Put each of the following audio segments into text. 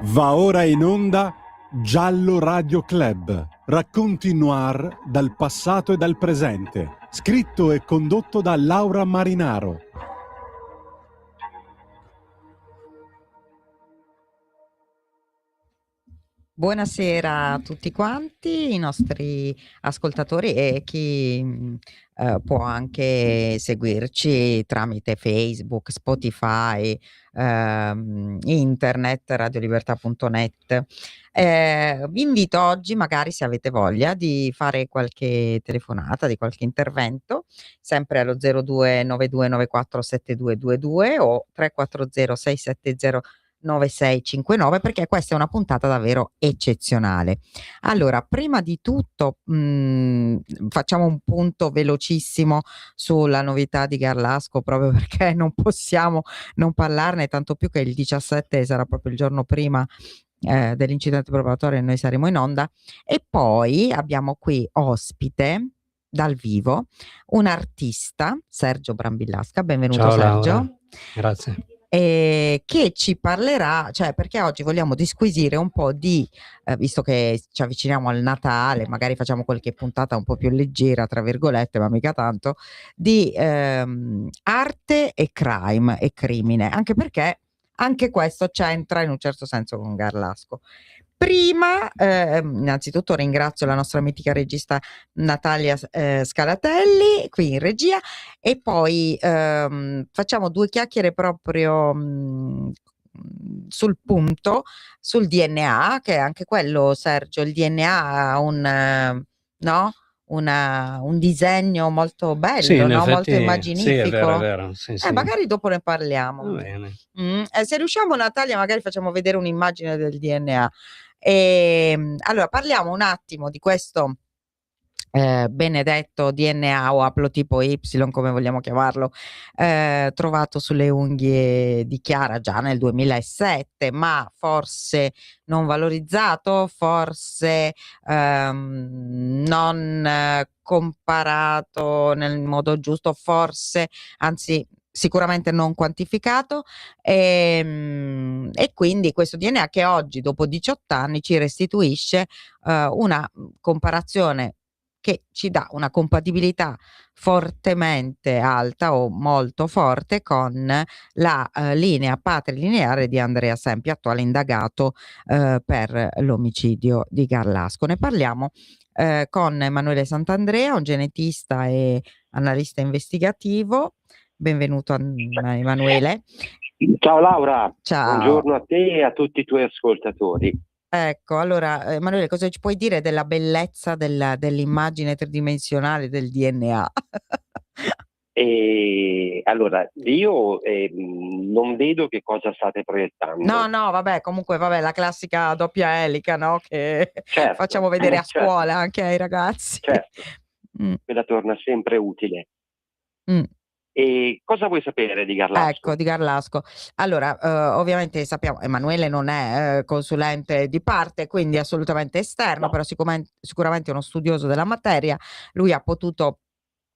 Va ora in onda Giallo Radio Club, racconti noir dal passato e dal presente, scritto e condotto da Laura Marinaro. Buonasera a tutti quanti, i nostri ascoltatori e chi può anche seguirci tramite Facebook, Spotify, internet, radiolibertà.net. Vi invito oggi, magari se avete voglia, di fare qualche telefonata, di qualche intervento, sempre allo 0292947222 o 340 670 9659, perché questa è una puntata davvero eccezionale. Allora, prima di tutto facciamo un punto velocissimo sulla novità di Garlasco, proprio perché non possiamo non parlarne, tanto più che il 17 sarà proprio il giorno prima dell'incidente probatorio e noi saremo in onda. E poi abbiamo qui ospite dal vivo un artista, Sergio Brambillasca. Benvenuto. Ciao Sergio. Laura, grazie. Che ci parlerà, cioè, perché oggi vogliamo disquisire un po' di, visto che ci avviciniamo al Natale, magari facciamo qualche puntata un po' più leggera, tra virgolette, ma mica tanto, di arte e crime e crimine, anche perché anche questo c'entra in un certo senso con Garlasco. Prima, innanzitutto ringrazio la nostra mitica regista Natalia Scalatelli, qui in regia, e poi facciamo due chiacchiere proprio sul punto, sul DNA, che anche quello, Sergio, il DNA ha no? Un disegno molto bello, Sì, in no? Molto effetti, immaginifico. sì, è vero, sì, sì. Magari dopo ne parliamo. Va bene. Se riusciamo, Natalia, magari facciamo vedere un'immagine del DNA. Allora, parliamo un attimo di questo benedetto DNA o aplotipo Y, come vogliamo chiamarlo, trovato sulle unghie di Chiara già nel 2007, ma forse non valorizzato, forse non comparato nel modo giusto, forse, anzi sicuramente non quantificato, e quindi questo DNA che oggi, dopo 18 anni, ci restituisce una comparazione che ci dà una compatibilità fortemente alta o molto forte con la linea patrilineare di Andrea Sempi, attuale indagato per l'omicidio di Garlasco. Ne parliamo con Emanuele Sant'Andrea, un genetista e analista investigativo. Benvenuto Emanuele. Ciao Laura, Ciao. Buongiorno a te e a tutti i tuoi ascoltatori. Ecco, allora Emanuele, cosa ci puoi dire della bellezza dell'immagine tridimensionale del DNA? Allora, io non vedo che cosa state proiettando. No, vabbè, comunque, la classica doppia elica, no? Che Certo, facciamo vedere a certo. scuola anche ai ragazzi. Certo, quella torna sempre utile. Mm. E cosa vuoi sapere di Garlasco? Ecco, di Garlasco. Allora, ovviamente sappiamo, Emanuele non è consulente di parte, quindi assolutamente esterno, No. però sicuramente è uno studioso della materia. Lui ha potuto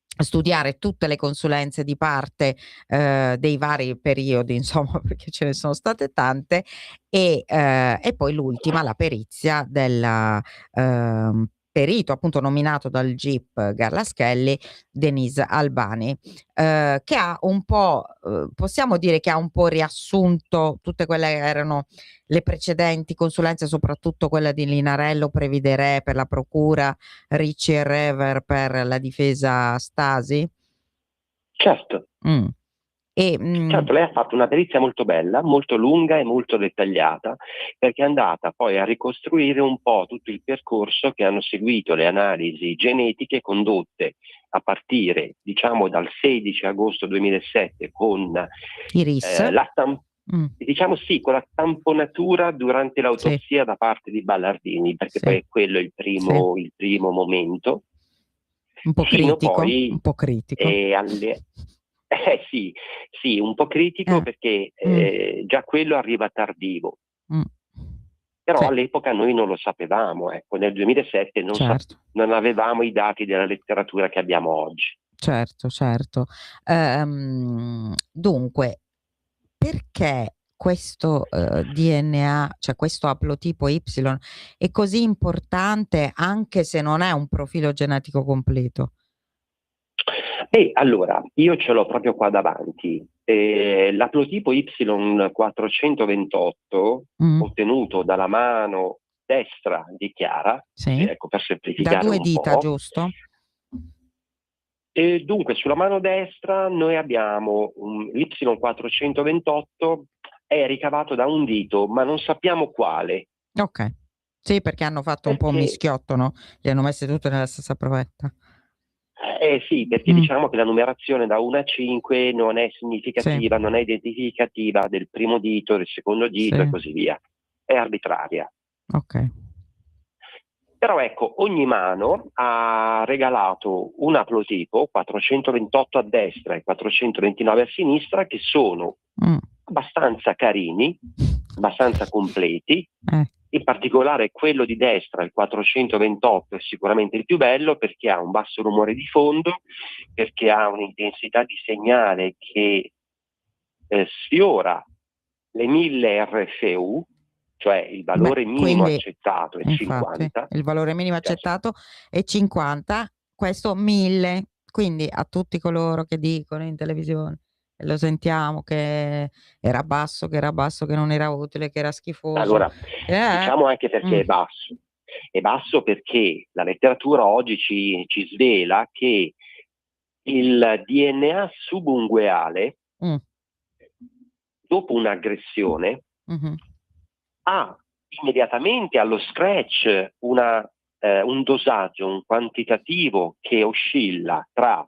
studiare tutte le consulenze di parte dei vari periodi, insomma, perché ce ne sono state tante, e poi l'ultima, la perizia del perito appunto nominato dal GIP Garlaschelli, Denise Albani, che ha un po', possiamo dire che ha un po' riassunto tutte quelle che erano le precedenti consulenze, soprattutto quella di Linarello Previdere per la procura, Ricci e Rever per la difesa Stasi. Certo. Certo, lei ha fatto una perizia molto bella, molto lunga e molto dettagliata, perché è andata poi a ricostruire un po' tutto il percorso che hanno seguito le analisi genetiche condotte a partire, diciamo, dal 16 agosto 2007 con Iris. con la tamponatura durante l'autopsia da parte di Ballardini, perché poi è quello il primo momento. Un po' critico. Sì, un po' critico perché già quello arriva tardivo. Però all'epoca noi non lo sapevamo, nel 2007 non avevamo i dati della letteratura che abbiamo oggi. Certo. Dunque, perché questo DNA, cioè questo aplotipo Y, è così importante anche se non è un profilo genetico completo? Allora, io ce l'ho proprio qua davanti. L'aplotipo Y428 ottenuto dalla mano destra di Chiara, sì. ecco, per Da semplificare 2 un dita, po'. giusto? Dunque, sulla mano destra noi abbiamo l'Y428 è ricavato da un dito, ma non sappiamo quale. Ok. Sì, perché hanno fatto un po' un mischiotto, no? Li hanno messi tutte nella stessa provetta. Sì, perché diciamo che la numerazione da 1 a 5 non è significativa, sì, non è identificativa del primo dito, del secondo dito sì, e così via. È arbitraria. Ok. Però ecco, ogni mano ha regalato un aplotipo, 428 a destra e 429 a sinistra, che sono abbastanza carini, abbastanza completi. In particolare quello di destra, il 428, è sicuramente il più bello perché ha un basso rumore di fondo, perché ha un'intensità di segnale che sfiora le 1000 RFU, cioè il valore minimo accettato è 50. Il valore minimo accettato è 50, questo 1000. Quindi a tutti coloro che dicono in televisione, e lo sentiamo, che era basso, che non era utile, che era schifoso. Allora, diciamo anche perché è basso. È basso perché la letteratura oggi ci svela che il DNA subungueale, dopo un'aggressione, ha immediatamente allo scratch un dosaggio, un quantitativo che oscilla tra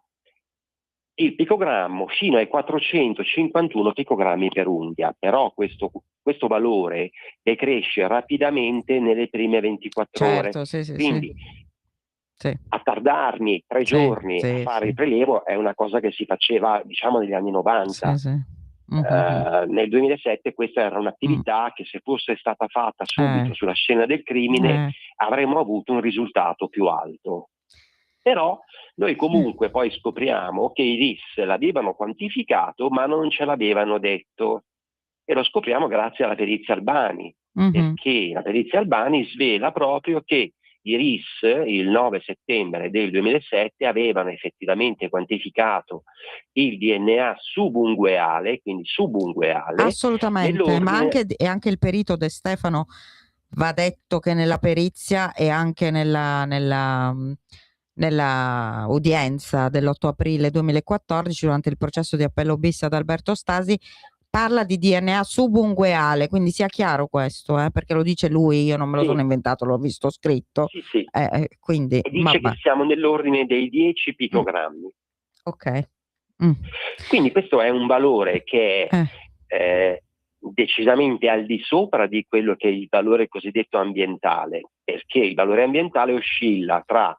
il picogrammo fino ai 451 picogrammi per unghia, però questo valore decresce rapidamente nelle prime 24 ore. Quindi attardarmi 3 giorni a fare il prelievo è una cosa che si faceva, diciamo, negli anni 90. Nel 2007 questa era un'attività che, se fosse stata fatta subito sulla scena del crimine, avremmo avuto un risultato più alto. Però noi comunque poi scopriamo che i RIS l'avevano quantificato ma non ce l'avevano detto, e lo scopriamo grazie alla perizia Albani, perché la perizia Albani svela proprio che i RIS il 9 settembre del 2007 avevano effettivamente quantificato il DNA subungueale, quindi subungueale. Assolutamente, ma anche il perito De Stefano, va detto che nella perizia e anche nella udienza dell'8 aprile 2014, durante il processo di appello bis ad Alberto Stasi, parla di DNA subungueale, quindi sia chiaro questo, perché lo dice lui, io non me lo sono inventato, l'ho visto scritto. Quindi, e dice che siamo nell'ordine dei 10 picogrammi. Ok. Quindi questo è un valore che è decisamente al di sopra di quello che è il valore cosiddetto ambientale, perché il valore ambientale oscilla tra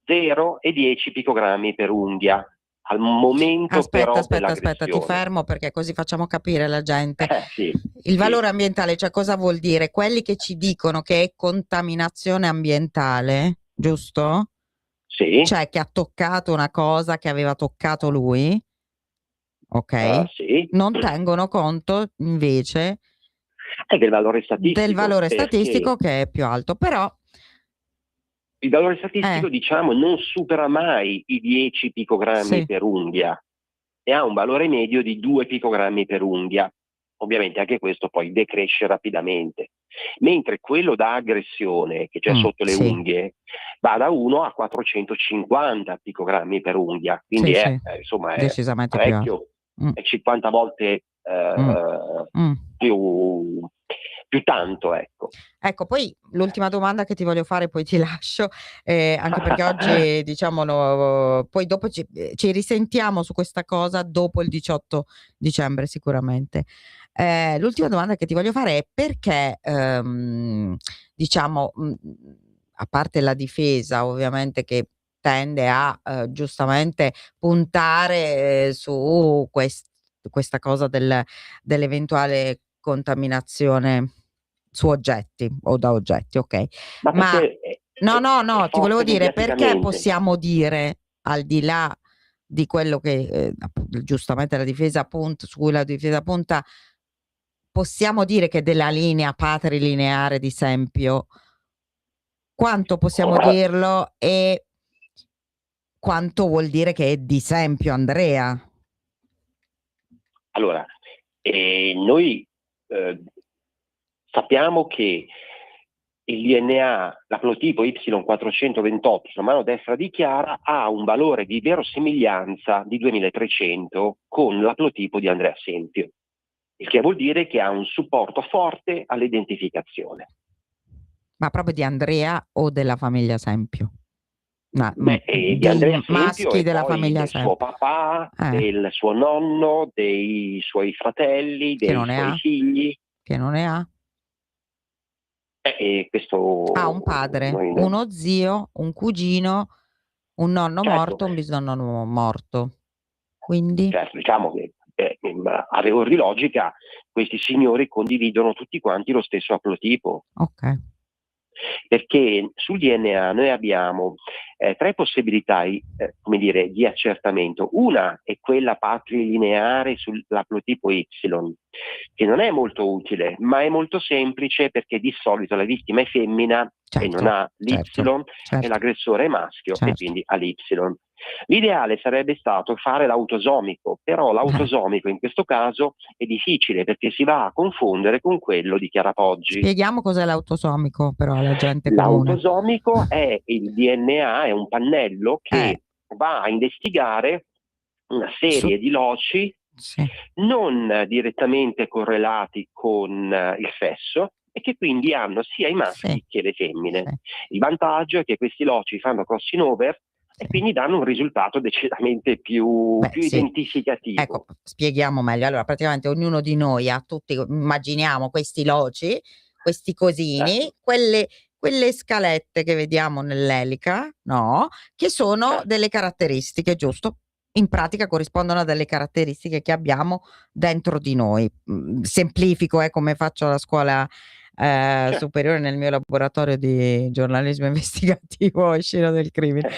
0 e 10 picogrammi per unghia. Al momento aspetta, ti fermo, perché così facciamo capire alla gente. Il valore ambientale, cioè cosa vuol dire? Quelli che ci dicono che è contaminazione ambientale, giusto? Sì. Cioè che ha toccato una cosa che aveva toccato lui, ok? Non tengono conto invece del valore statistico, che è più alto, però il valore statistico, diciamo, non supera mai i 10 picogrammi per unghia e ha un valore medio di 2 picogrammi per unghia. Ovviamente anche questo poi decresce rapidamente, mentre quello da aggressione, che c'è sotto le unghie, va da 1 a 450 picogrammi per unghia, quindi insomma è decisamente parecchio, è 50 volte più tanto, ecco. Ecco, poi l'ultima domanda che ti voglio fare, poi ti lascio, anche perché oggi, diciamo, poi dopo ci risentiamo su questa cosa dopo il 18 dicembre sicuramente. L'ultima domanda che ti voglio fare è perché, diciamo, a parte la difesa ovviamente che tende a giustamente puntare su questa cosa dell'eventuale contaminazione su oggetti o da oggetti, ok? Ma no, ti volevo dire, perché possiamo dire, al di là di quello che giustamente la difesa punta, su cui la difesa punta, possiamo dire che della linea patrilineare di Sempio, quanto possiamo dirlo e quanto vuol dire che è di Sempio Andrea? Allora, noi sappiamo che il DNA, l'aplotipo Y428 sulla mano destra di Chiara ha un valore di verosimiglianza di 2300 con l'aplotipo di Andrea Sempio, il che vuol dire che ha un supporto forte all'identificazione. Ma proprio di Andrea o della famiglia Sempio? No, di Andrea Sempio maschi e della poi famiglia del Sempio. suo papà, del suo nonno, dei suoi fratelli, dei suoi figli. Che non ne ha? Questo ha un padre, uno zio, un cugino, un nonno morto, un bisnonno morto. Quindi? Certo, diciamo che a rigor di logica questi signori condividono tutti quanti lo stesso aplotipo. Ok. Perché sul DNA noi abbiamo tre possibilità di accertamento. Una è quella patrilineare sull'aplotipo Y, che non è molto utile, ma è molto semplice perché di solito la vittima è femmina e non ha l'Y e l'aggressore è maschio e quindi ha l'Y. L'ideale sarebbe stato fare l'autosomico, però l'autosomico in questo caso è difficile perché si va a confondere con quello di Chiara Poggi. Spieghiamo cos'è l'autosomico però alla gente comune. L'autosomico è il DNA, è un pannello che va a investigare una serie di loci non direttamente correlati con il sesso e che quindi hanno sia i maschi che le femmine. Il vantaggio è che questi loci fanno crossing over e quindi danno un risultato decisamente più identificativo. Ecco, spieghiamo meglio. Allora, praticamente ognuno di noi ha tutti, immaginiamo questi loci, questi cosini, quelle scalette che vediamo nell'elica, no? Che sono delle caratteristiche, giusto? In pratica corrispondono a delle caratteristiche che abbiamo dentro di noi. Semplifico, come faccio alla scuola superiore nel mio laboratorio di giornalismo investigativo e scena del crimine.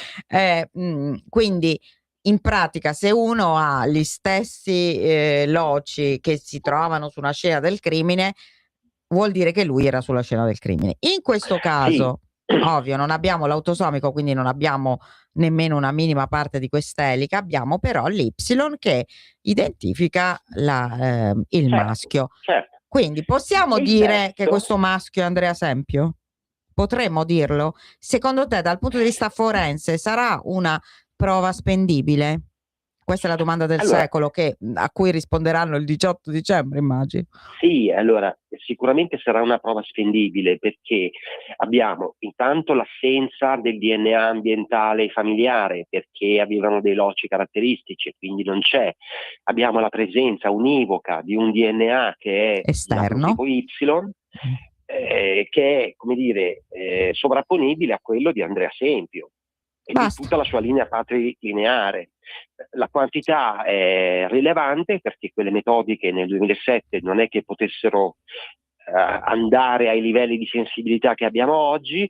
Quindi in pratica se uno ha gli stessi loci che si trovano su una scena del crimine vuol dire che lui era sulla scena del crimine. In questo caso ovvio non abbiamo l'autosomico, quindi non abbiamo nemmeno una minima parte di quest'elica, abbiamo però l'Y che identifica il maschio. Quindi possiamo dire che questo maschio è Andrea Sempio? Potremmo dirlo? Secondo te, dal punto di vista forense, sarà una prova spendibile? Questa è la domanda del secolo a cui risponderanno il 18 dicembre, immagino. Sì, allora sicuramente sarà una prova spendibile perché abbiamo intanto l'assenza del DNA ambientale e familiare perché avevano dei loci caratteristici e quindi non c'è. Abbiamo la presenza univoca di un DNA che è esterno, tipo Y, che è, come dire, sovrapponibile a quello di Andrea Sempio e di tutta la sua linea patrilineare. La quantità è rilevante perché quelle metodiche nel 2007 non è che potessero andare ai livelli di sensibilità che abbiamo oggi.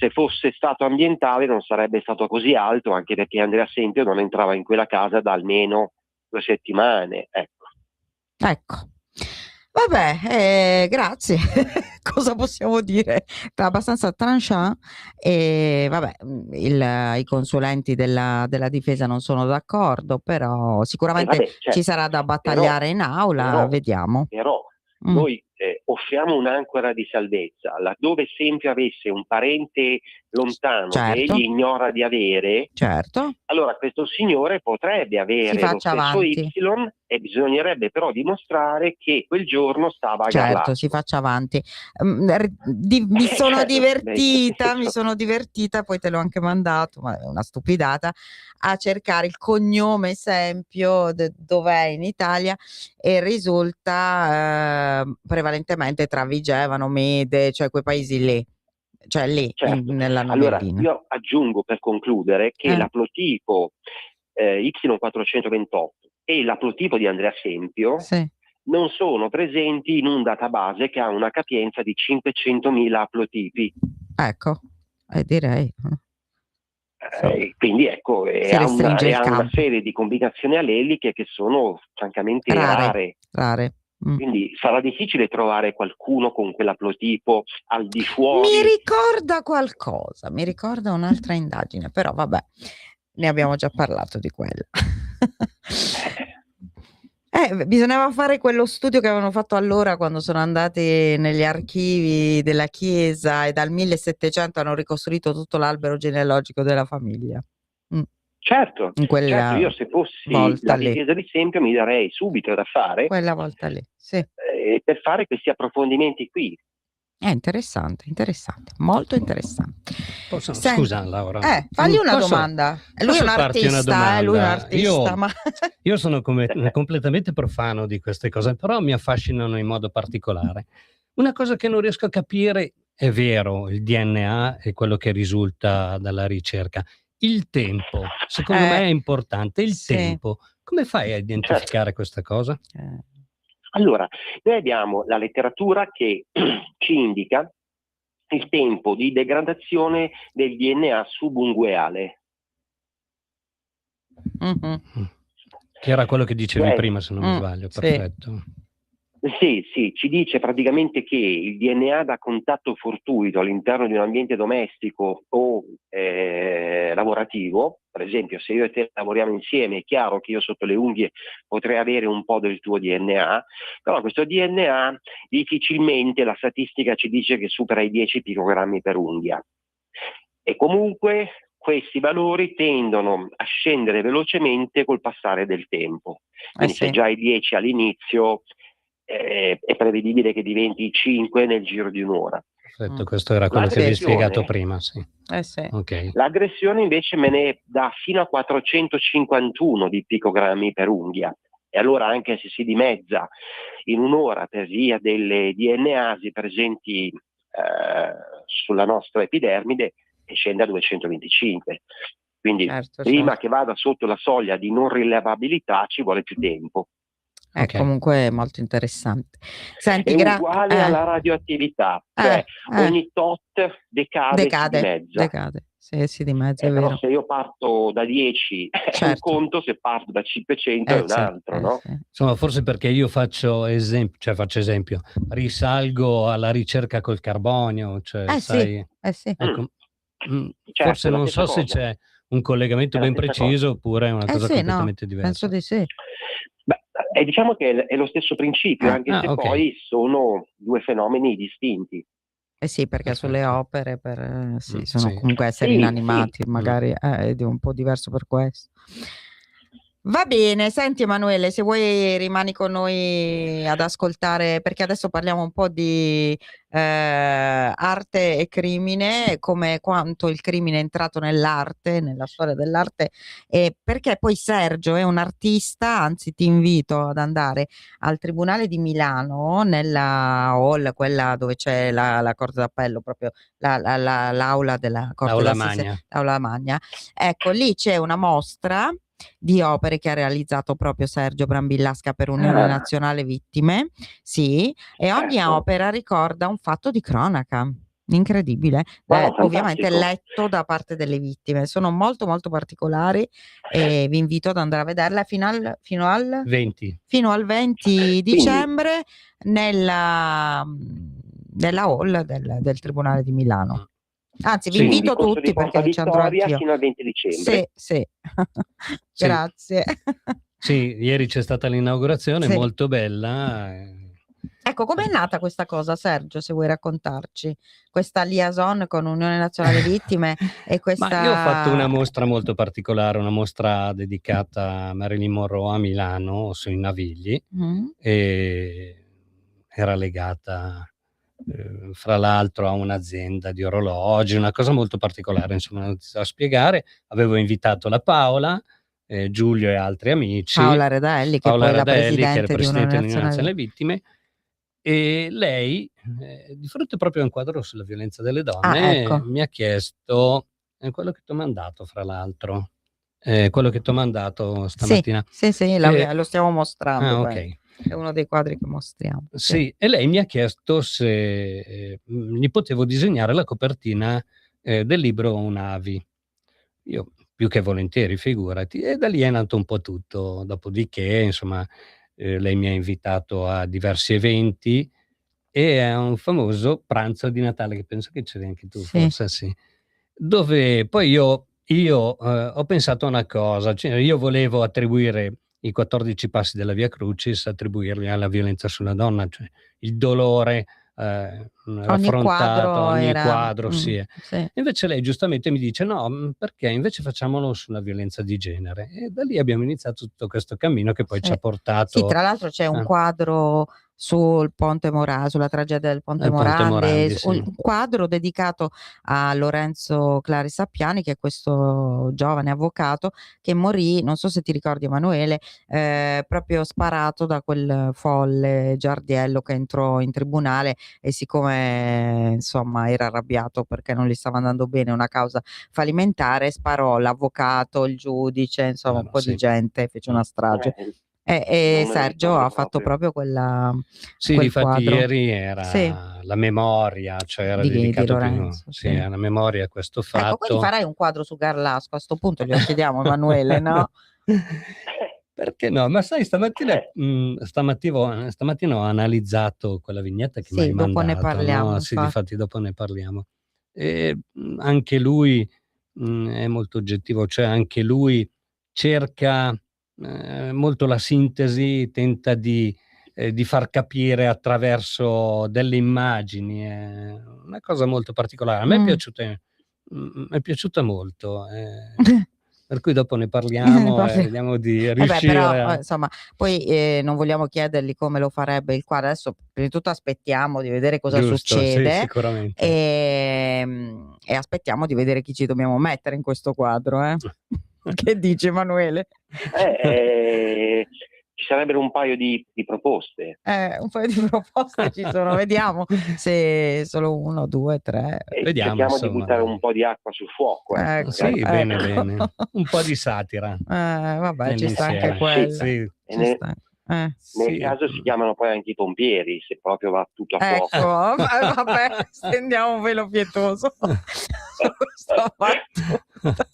Se fosse stato ambientale non sarebbe stato così alto, anche perché Andrea Sempio non entrava in quella casa da almeno 2 settimane. Ecco. Vabbè, grazie. Cosa possiamo dire? Abbastanza tranchant e vabbè, i consulenti della difesa non sono d'accordo, però sicuramente ci sarà da battagliare in aula, vediamo. Però noi offriamo un'ancora di salvezza, laddove Sempio avesse un parente lontano che egli ignora di avere, allora questo signore potrebbe avere lo stesso Y e bisognerebbe però dimostrare che quel giorno stava a Garlaccio. Si faccia avanti. Mi sono divertita, poi te l'ho anche mandato, ma è una stupidata, a cercare il cognome Sempio dov'è in Italia e risulta prevalentemente tra Vigevano, Mede, cioè quei paesi lì. Cioè lì nella novellina. Allora io aggiungo per concludere che l'aplotipo Y428 e l'aplotipo di Andrea Sempio non sono presenti in un database che ha una capienza di 500.000 aplotipi. Ecco, direi. Quindi ecco, ha una serie di combinazioni alleliche che sono francamente rare. Quindi sarà difficile trovare qualcuno con quell'aplotipo al di fuori. Mi ricorda qualcosa, mi ricorda un'altra indagine, però vabbè, ne abbiamo già parlato di quella. Bisognava fare quello studio che avevano fatto allora quando sono andati negli archivi della chiesa e dal 1700 hanno ricostruito tutto l'albero genealogico della famiglia. Certo, io se fossi la Chiesa di Sempio mi darei subito da fare quella volta lì, sì. Per fare questi approfondimenti qui. È interessante, molto interessante. Scusa Laura, fagli una domanda. Lui è un artista, ma... Io sono completamente profano di queste cose, però mi affascinano in modo particolare. Una cosa che non riesco a capire, è vero, il DNA è quello che risulta dalla ricerca. Il tempo, secondo me è importante, tempo. Come fai a identificare questa cosa? Allora, noi abbiamo la letteratura che ci indica il tempo di degradazione del DNA subungueale. Che era quello che dicevi prima, se non mi sbaglio, perfetto. Sì, ci dice praticamente che il DNA da contatto fortuito all'interno di un ambiente domestico o lavorativo, per esempio se io e te lavoriamo insieme, è chiaro che io sotto le unghie potrei avere un po' del tuo DNA, però questo DNA difficilmente la statistica ci dice che supera i 10 picogrammi per unghia. E comunque questi valori tendono a scendere velocemente col passare del tempo. Quindi se già hai 10 all'inizio, è prevedibile che diventi 5 nel giro di un'ora. Perfetto, questo era quello che vi ho spiegato prima. Sì. Okay. L'aggressione invece me ne dà fino a 451 di picogrammi per unghia. E allora anche se si dimezza in un'ora per via delle DNasi presenti sulla nostra epidermide, scende a 225. Quindi prima che vada sotto la soglia di non rilevabilità ci vuole più tempo. Comunque è molto interessante. Senti, è uguale alla radioattività, cioè ogni tot decade si dimezza. Si dimezza, è però vero. se io parto da 10 è un conto, se parto da 500 è un altro, no? Insomma, forse perché io faccio esempio, risalgo alla ricerca col carbonio, sai? Ecco, forse non so se c'è un collegamento ben preciso oppure è una cosa completamente diversa. Penso di sì. Diciamo che è lo stesso principio, anche se poi sono due fenomeni distinti. Sì, perché sulle opere sono comunque esseri inanimati, magari è un po' diverso per questo. Va bene, senti Emanuele, se vuoi rimani con noi ad ascoltare, perché adesso parliamo un po' di arte e crimine, come quanto il crimine è entrato nell'arte, nella storia dell'arte, e perché poi Sergio è un artista, anzi ti invito ad andare al Tribunale di Milano, nella hall, quella dove c'è la Corte d'Appello, proprio l'aula della Corte d'Assise, l'aula magna. Ecco, lì c'è una mostra di opere che ha realizzato proprio Sergio Brambillasca per Unione Nazionale Vittime, e ogni opera ricorda un fatto di cronaca incredibile, ovviamente letto da parte delle vittime. Sono molto molto particolari e vi invito ad andare a vederla fino al 20 dicembre nella hall del Tribunale di Milano. Anzi, vi invito tutti perché ci andrò anch'io. Fino al 20 dicembre. Sì. Grazie. Sì, ieri c'è stata l'inaugurazione, molto bella. Ecco, com'è nata questa cosa, Sergio, se vuoi raccontarci? Questa liaison con Unione Nazionale Vittime e questa... Ma io ho fatto una mostra molto particolare, una mostra dedicata a Marilyn Monroe a Milano, sui Navigli, e era legata... fra l'altro a un'azienda di orologi, una cosa molto particolare, insomma, non ti so spiegare. Avevo invitato la Paola, Giulio e altri amici. Paola Redaelli, che poi è la presidente di Unione Nazionale Vittime, e lei, di fronte proprio a un quadro sulla violenza delle donne, mi ha chiesto, quello che ti ho mandato fra l'altro, quello che ti ho mandato stamattina. Sì, lo stiamo mostrando. Ok. È uno dei quadri che mostriamo. Sì, e lei mi ha chiesto se gli potevo disegnare la copertina del libro Unavi. Io più che volentieri, figurati. E da lì è nato un po' tutto. Dopodiché, insomma, lei mi ha invitato a diversi eventi e a un famoso pranzo di Natale, che penso che c'eri anche tu, forse sì, dove poi io ho pensato a una cosa, cioè io volevo attribuire i 14 passi della Via Crucis, attribuirli alla violenza sulla donna, cioè il dolore raffrontato, ogni quadro sì. Invece lei giustamente mi dice no, perché invece facciamolo sulla violenza di genere, e da lì abbiamo iniziato tutto questo cammino che poi ci ha portato. Sì, tra l'altro c'è un quadro sul Ponte Morandi, sulla tragedia del Ponte Morandi, un quadro dedicato a Lorenzo Clari Sappiani, che è questo giovane avvocato che morì, non so se ti ricordi Emanuele, proprio sparato da quel folle Giardiello che entrò in tribunale e siccome insomma era arrabbiato perché non gli stava andando bene una causa fallimentare, sparò l'avvocato, il giudice, insomma un po' di gente, fece una strage. E Sergio ha fatto proprio quella difatti quadro. Ieri era la memoria, cioè era dedicato alla memoria a questo fatto. Ecco, quindi farai un quadro su Garlasco, a sto punto glielo chiediamo Emanuele, no? Perché no? Ma sai, stamattina ho analizzato quella vignetta che mi hai mandato. Dopo ne parliamo. No? Sì, difatti dopo ne parliamo. E anche lui è molto oggettivo, cioè anche lui cerca molto la sintesi, tenta di far capire attraverso delle immagini, una cosa molto particolare. A me è piaciuta molto. Per cui dopo ne parliamo e vediamo di riuscire però, insomma, poi non vogliamo chiedergli come lo farebbe il quadro. Adesso prima di tutto aspettiamo di vedere cosa succede, sì, sicuramente. E aspettiamo di vedere chi ci dobbiamo mettere in questo quadro. Che dice Emanuele? Ci sarebbero un paio di proposte. Un paio di proposte ci sono, vediamo se solo 1, 2, 3. Vediamo, cerchiamo di buttare un po' di acqua sul fuoco. Sì, bene. Un po' di satira. Vabbè, ci sta anche quello. Sì. Nel caso si chiamano poi anche i pompieri, se proprio va tutto a fuoco. Ecco, vabbè, stendiamo un velo pietoso su questa battuta.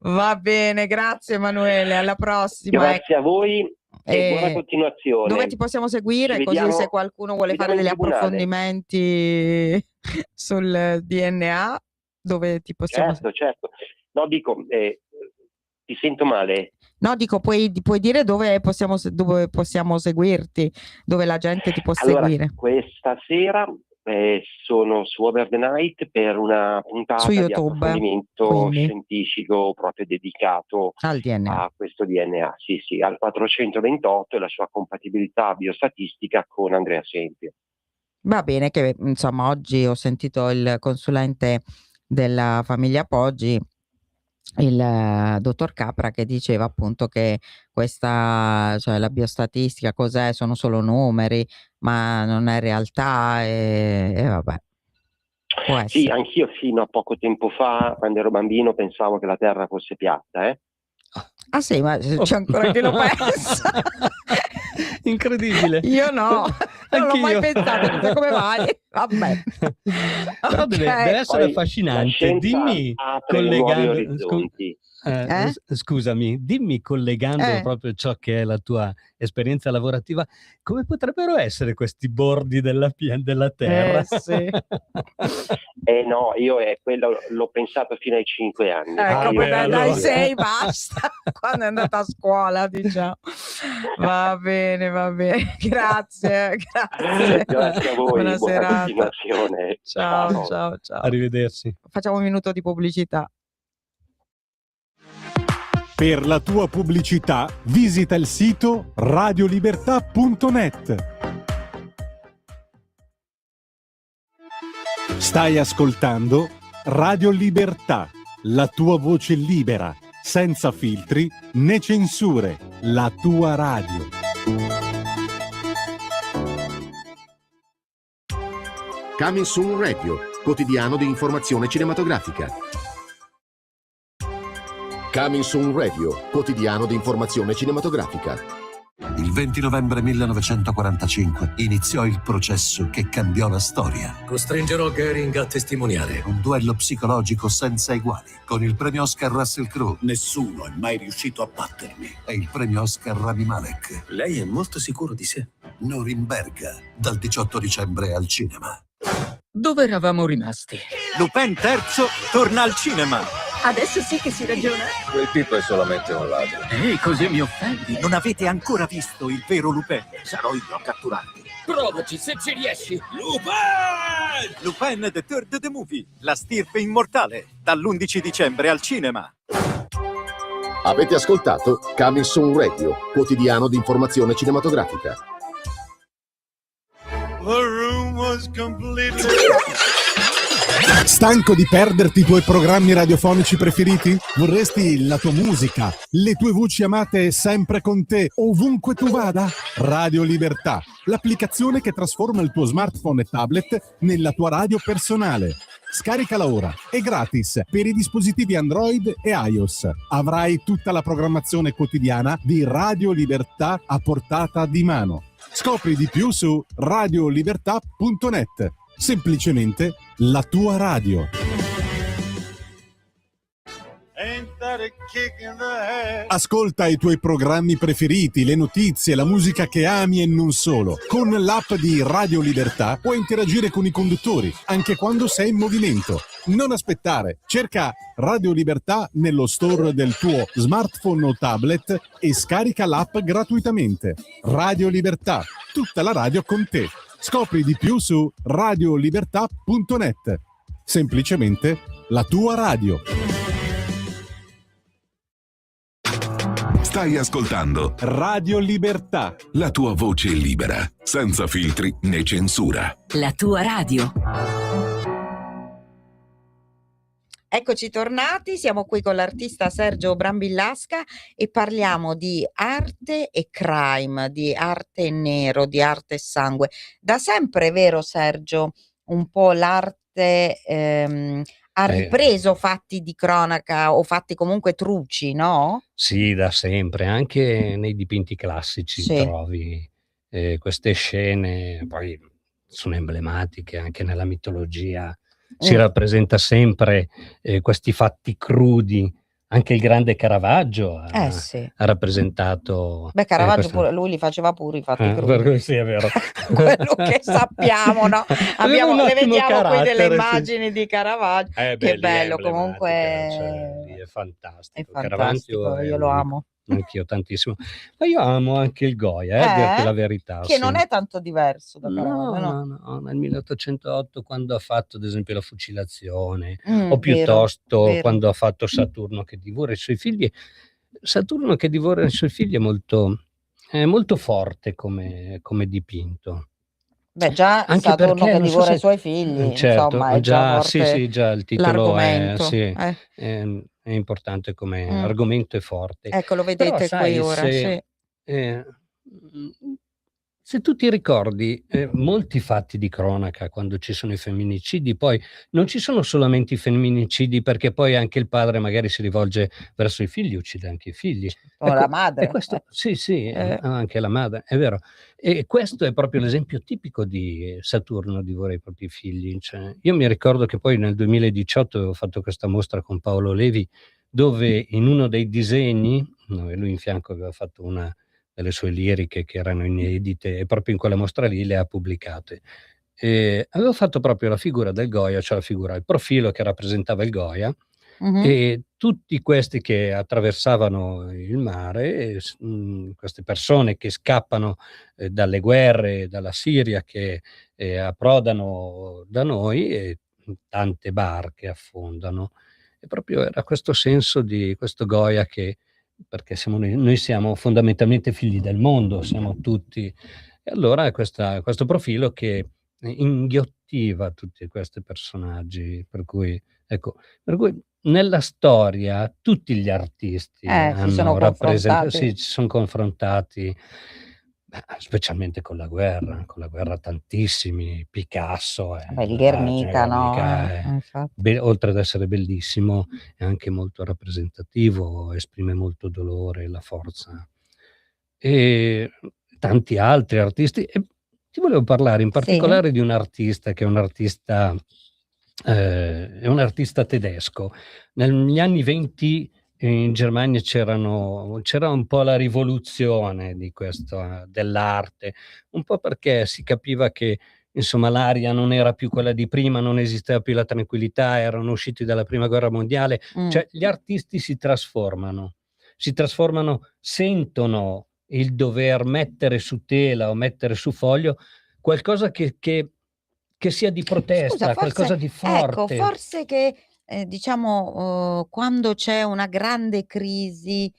Va bene, grazie Emanuele, alla prossima. Grazie a voi e buona continuazione. Dove ti possiamo seguire? Così se qualcuno vuole fare degli approfondimenti sul DNA, dove ti possiamo... Certo. No, dico, ti sento male. No, dico, puoi dire dove possiamo seguirti, dove la gente ti può seguire. Questa sera sono su Over the Night per una puntata di approfondimento scientifico proprio dedicato al DNA. A questo DNA, sì, al 428 e la sua compatibilità biostatistica con Andrea Sempio. Va bene, che insomma oggi ho sentito il consulente della famiglia Poggi, il dottor Capra, che diceva appunto che questa, cioè la biostatistica cos'è? Sono solo numeri, ma non è realtà e vabbè. Può essere. Sì, anch'io fino a poco tempo fa, quando ero bambino, pensavo che la Terra fosse piatta, Ah sì, ma c'è ancora chi lo pensa. Incredibile. Io no, non l'ho mai pensato, non so come mai. Vabbè. Però deve essere affascinante. Dimmi, collegando, scusami, dimmi, collegando proprio ciò che è la tua esperienza lavorativa, come potrebbero essere questi bordi della Terra? Sì. No, io quello l'ho pensato fino ai 5 anni. Dai 6 basta, quando è andata a scuola, diciamo. Va bene, grazie. Grazie a voi, buona serata. Continuazione. Ciao. Arrivederci. Facciamo un minuto di pubblicità. Per la tua pubblicità visita il sito radiolibertà.net. Stai ascoltando Radio Libertà, la tua voce libera, senza filtri né censure, la tua radio. Coming Soon Radio, quotidiano di informazione cinematografica. Coming Soon Radio, quotidiano di informazione cinematografica. Il 20 novembre 1945 iniziò il processo che cambiò la storia. Costringerò Goering a testimoniare. Un duello psicologico senza eguali. Con il premio Oscar Russell Crowe. Nessuno è mai riuscito a battermi. E il premio Oscar Rami Malek. Lei è molto sicuro di sé. Norimberga, dal 18 dicembre al cinema. Dove eravamo rimasti? Lupin III torna al cinema. Adesso sì che si ragiona. Quel tipo è solamente un ladro. Ehi, così mi offendi. Non avete ancora visto il vero Lupin. Sarò io a catturarti. Provaci, se ci riesci. Lupin! Lupin the Third the Movie, la stirpe immortale, dall'11 dicembre al cinema. Avete ascoltato Coming Soon Radio, quotidiano di informazione cinematografica. Stanco di perderti i tuoi programmi radiofonici preferiti? Vorresti la tua musica, le tue voci amate sempre con te, ovunque tu vada? Radio Libertà, l'applicazione che trasforma il tuo smartphone e tablet nella tua radio personale. Scaricala ora, è gratis per i dispositivi Android e iOS. Avrai tutta la programmazione quotidiana di Radio Libertà a portata di mano. Scopri di più su radiolibertà.net. Semplicemente la tua radio. Ascolta i tuoi programmi preferiti, le notizie, la musica che ami e non solo. Con l'app di Radio Libertà puoi interagire con i conduttori, anche quando sei in movimento. Non aspettare, cerca Radio Libertà nello store del tuo smartphone o tablet e scarica l'app gratuitamente. Radio Libertà, tutta la radio con te. Scopri di più su radiolibertà.net. Semplicemente la tua radio. Stai ascoltando Radio Libertà, la tua voce libera, senza filtri né censura. La tua radio. Eccoci tornati, siamo qui con l'artista Sergio Brambillasca e parliamo di arte e crime, di arte e nero, di arte e sangue. Da sempre, vero Sergio, un po' l'arte ha ripreso fatti di cronaca o fatti comunque truci, no? Sì, da sempre, anche nei dipinti classici trovi queste scene, poi sono emblematiche anche nella mitologia. Si rappresenta sempre questi fatti crudi. Anche il grande Caravaggio ha rappresentato. Beh, Caravaggio pure, lui li faceva pure i fatti crudi. Sì, è vero. Quello che sappiamo, no? Le vediamo qui delle immagini di Caravaggio. Che bello, comunque. È fantastico. Caravaggio io lo amo. Anch'io tantissimo, ma io amo anche il Goya, a dirti la verità. Che non è tanto diverso da Caravaggio, no, nel 1808 quando ha fatto ad esempio la fucilazione, o piuttosto vero. Quando ha fatto Saturno che divora i suoi figli. Saturno che divora i suoi figli è molto forte come dipinto. Beh, già anche Saturno che divora i suoi figli, certo, insomma, è già forte. Già il titolo l'argomento. È importante come argomento, è forte. Ecco, lo vedete. Però, sai, qui ora. Se tu ti ricordi, molti fatti di cronaca quando ci sono i femminicidi, poi non ci sono solamente i femminicidi, perché poi anche il padre magari si rivolge verso i figli, uccide anche i figli. O la madre. Questo, anche la madre, è vero. E questo è proprio l'esempio tipico di Saturno divora i propri figli. Cioè, io mi ricordo che poi nel 2018 avevo fatto questa mostra con Paolo Levi, dove in uno dei disegni, lui in fianco aveva fatto una delle sue liriche che erano inedite, e proprio in quella mostra lì le ha pubblicate. Avevo fatto proprio la figura del Goya, cioè il profilo che rappresentava il Goya, e tutti questi che attraversavano il mare, queste persone che scappano dalle guerre, dalla Siria, che approdano da noi, e tante barche affondano. E proprio era questo senso di questo Goya che, perché noi siamo fondamentalmente figli del mondo, siamo tutti, e allora questo profilo che inghiottiva tutti questi personaggi, per cui nella storia tutti gli artisti hanno rappresentato, si sono confrontati, specialmente con la guerra tantissimi, Picasso, il Guernica, oltre ad essere bellissimo è anche molto rappresentativo, esprime molto dolore, la forza e tanti altri artisti. E ti volevo parlare in Sì. particolare di un artista che è un artista tedesco. Negli anni '20 in Germania c'era un po' la rivoluzione di questo dell'arte, un po' perché si capiva che, insomma, l'aria non era più quella di prima, non esisteva più la tranquillità, erano usciti dalla prima guerra mondiale. Cioè gli artisti si trasformano, sentono il dover mettere su tela o mettere su foglio qualcosa che sia di Scusa, protesta, qualcosa forse di ecco, forte. forse che, diciamo, quando c'è una grande crisi,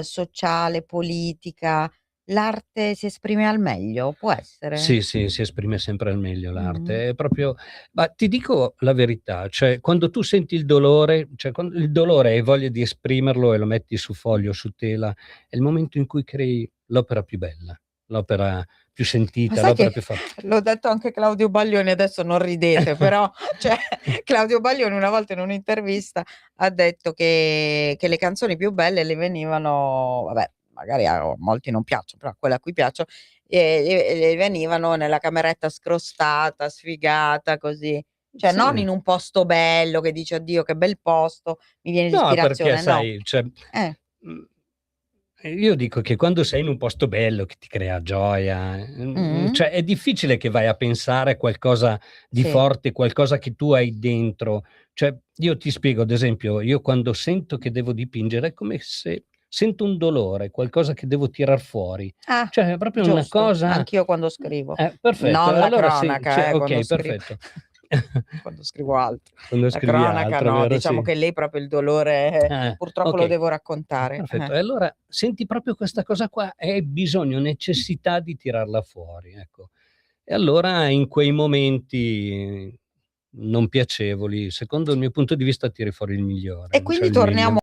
sociale, politica, l'arte si esprime al meglio? Può essere? Sì, sì, si esprime sempre al meglio Mh. l'arte. È proprio, ma ti dico la verità, cioè quando tu senti il dolore, cioè quando il dolore hai voglia di esprimerlo e lo metti su foglio, su tela, è il momento in cui crei l'opera più bella, l'opera più Ma sentita, sai l'opera che più forte. l'ho detto anche Claudio Baglioni, adesso non ridete, però cioè Claudio Baglioni una volta in un'intervista ha detto che le canzoni più belle le venivano, vabbè, magari a molti non piacciono, però a quelle a cui piacciono, le venivano nella cameretta scrostata, sfigata, così. Cioè non Sì. in un posto bello che dici: "Oddio che bel posto, mi viene No, perché l'ispirazione", no. sai, cioè, Eh, mhmm, io dico che quando sei in un posto bello che ti crea gioia, mh, cioè è difficile che vai a pensare a qualcosa di sì. forte, qualcosa che tu hai dentro. Cioè, io ti spiego, ad esempio, io quando sento che devo dipingere è come se sento un dolore, qualcosa che devo tirar fuori. Ah, Cioè è proprio una giusto, cosa. anch'io quando scrivo. Perfetto, Non e la allora sì, cronaca, quando okay, scri perfetto. quando scrivo altro. Quando La scrivi cronaca altro, no, vero? diciamo Sì. che lì proprio il dolore, purtroppo lo Okay. devo raccontare. Perfetto. E allora senti proprio questa cosa qua e hai bisogno, necessità di tirarla fuori, ecco. E allora in quei momenti non piacevoli, secondo il mio punto di vista tiri fuori il E migliore, cioè quindi il torniamo meglio.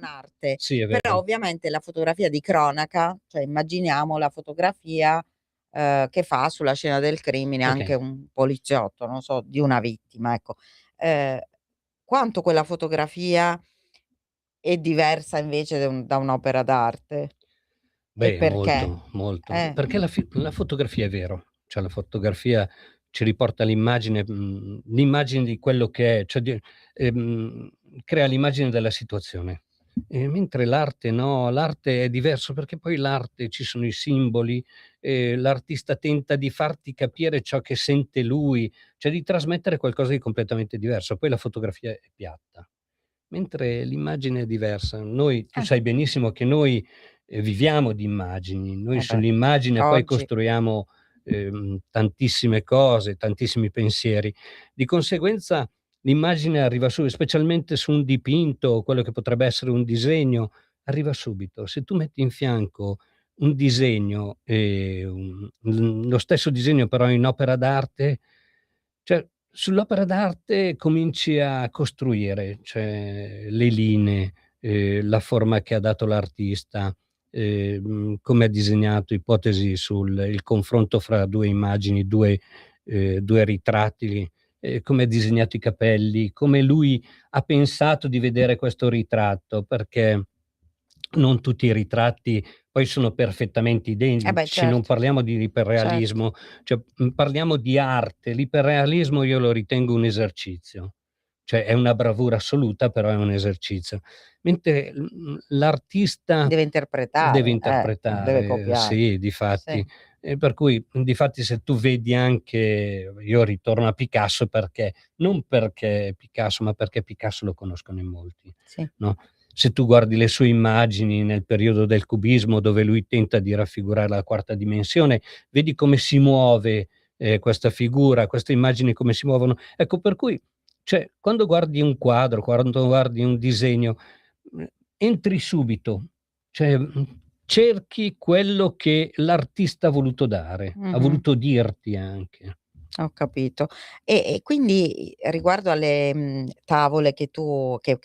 un'arte, Sì, è però vero. ovviamente la fotografia di cronaca, cioè immaginiamo la fotografia che fa sulla scena del crimine anche Ok. un poliziotto, non so, di una vittima, ecco. Ehm, quanto quella fotografia è diversa invece da un'opera d'arte? E Beh, perché? molto, molto. Perché la fotografia è vero, cioè la fotografia ci riporta l'immagine di quello che è, cioè ehm, crea l'immagine della situazione. Mentre l'arte no, l'arte è diverso perché poi l'arte ci sono i simboli, l'artista tenta di farti capire ciò che sente lui, cioè di trasmettere qualcosa di completamente diverso. Poi la fotografia è piatta, mentre l'immagine è diversa. Tu sai benissimo che noi viviamo di immagini, noi Beh, sull'immagine poi oggi. costruiamo tantissime cose, tantissimi pensieri. Di conseguenza l'immagine arriva specialmente su un dipinto, quello che potrebbe essere un disegno, arriva subito. Se tu metti in fianco un disegno e lo stesso disegno però in opera d'arte, cioè sull'opera d'arte cominci a costruire, cioè le linee, la forma che ha dato l'artista, come ha disegnato, ipotesi sul il confronto fra 2 immagini, 2 ritratti, come ha disegnato i capelli, come lui ha pensato di vedere questo ritratto, perché non tutti i ritratti poi sono perfettamente Beh, identici, non certo, parliamo di certo. iperrealismo, cioè, parliamo di arte. L'iperrealismo io lo ritengo un esercizio, cioè è una bravura assoluta, però è un esercizio. Mentre l'artista Deve deve interpretare, non deve interpretare, copiare. sì, Sì. difatti. E per cui difatti se tu vedi anche io ritorno a Picasso perché non perché Picasso, ma perché Picasso lo conoscono in molti, Sì. no, se tu guardi le sue immagini nel periodo del cubismo, dove lui tenta di raffigurare la quarta dimensione, vedi come si muove, questa figura, queste immagini come si muovono. Ecco, per cui, cioè, quando guardi un quadro, quando guardi un disegno, entri subito, cioè, cerchi quello che l'artista ha voluto dare, ha Mh-mh. voluto dirti anche. Ho capito. E quindi riguardo alle, tavole che